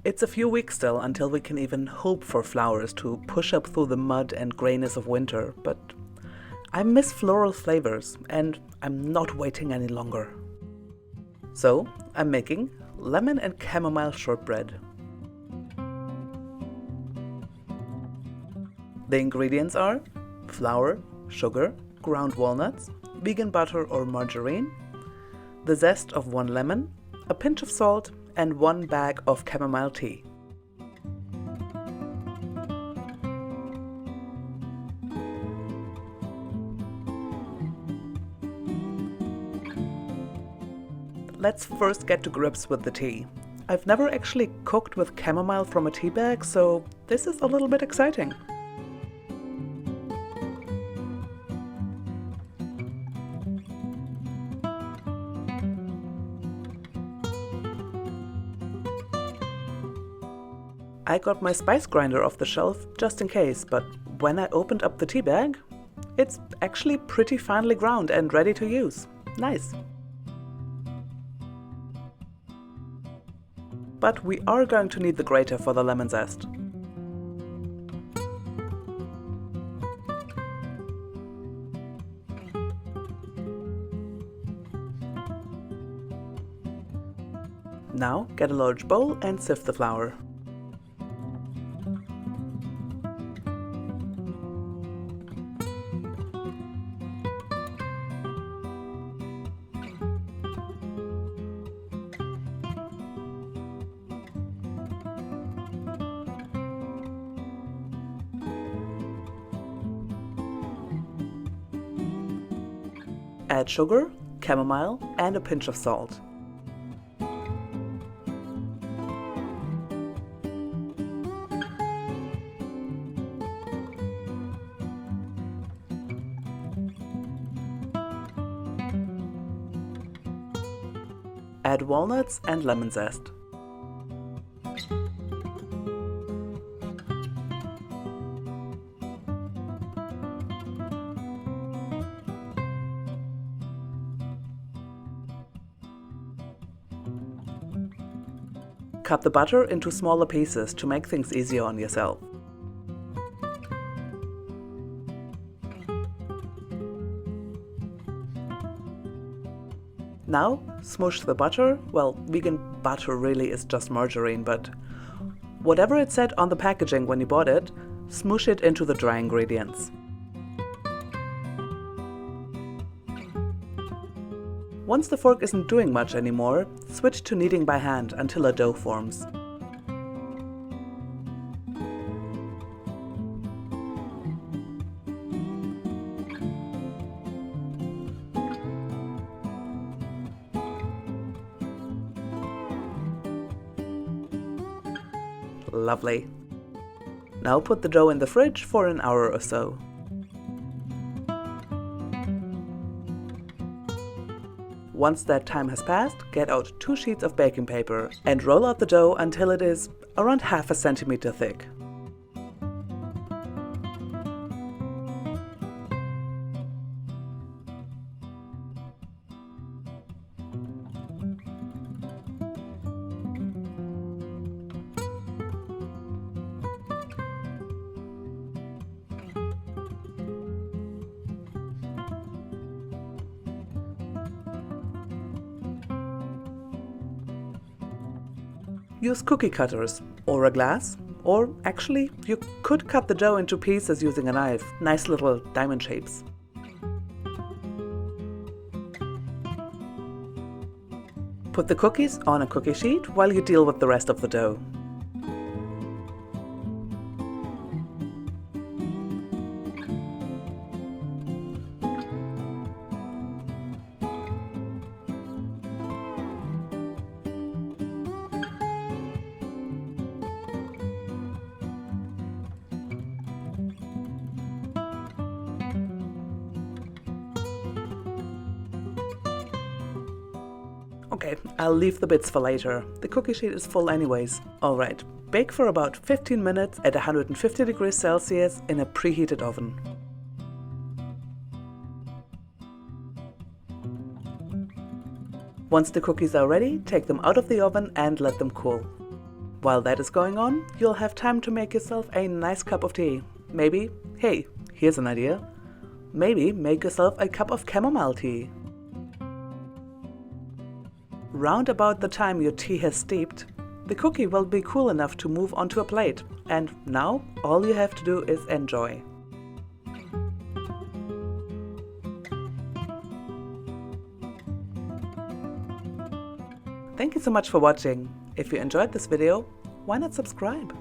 It's a few weeks still until we can even hope for flowers to push up through the mud and grayness of winter, but I miss floral flavors and I'm not waiting any longer. So I'm making lemon and chamomile shortbread. The ingredients are flour, sugar, ground walnuts, vegan butter or margarine, the zest of 1 lemon, a pinch of salt, and 1 bag of chamomile tea. Let's first get to grips with the tea. I've never actually cooked with chamomile from a tea bag, so this is a little bit exciting. I got my spice grinder off the shelf just in case, but when I opened up the tea bag, it's actually pretty finely ground and ready to use. Nice. But we are going to need the grater for the lemon zest. Now get a large bowl and sift the flour. Add sugar, chamomile, and a pinch of salt. Add walnuts and lemon zest. Cut the butter into smaller pieces to make things easier on yourself. Now, smoosh the butter. Well, vegan butter really is just margarine, but whatever it said on the packaging when you bought it, smoosh it into the dry ingredients. Once the fork isn't doing much anymore, switch to kneading by hand until a dough forms. Lovely. Now put the dough in the fridge for an hour or so. Once that time has passed, get out 2 sheets of baking paper and roll out the dough until it is around half a centimeter thick. Use cookie cutters or a glass, or actually you could cut the dough into pieces using a knife, nice little diamond shapes. Put the cookies on a cookie sheet while you deal with the rest of the dough. Okay, I'll leave the bits for later. The cookie sheet is full anyways. Alright, bake for about 15 minutes at 150 degrees Celsius in a preheated oven. Once the cookies are ready, take them out of the oven and let them cool. While that is going on, you'll have time to make yourself a nice cup of tea. Maybe, hey, here's an idea. Maybe make yourself a cup of chamomile tea. Round about the time your tea has steeped, the cookie will be cool enough to move onto a plate, and now all you have to do is enjoy. Thank you so much for watching. If you enjoyed this video, why not subscribe?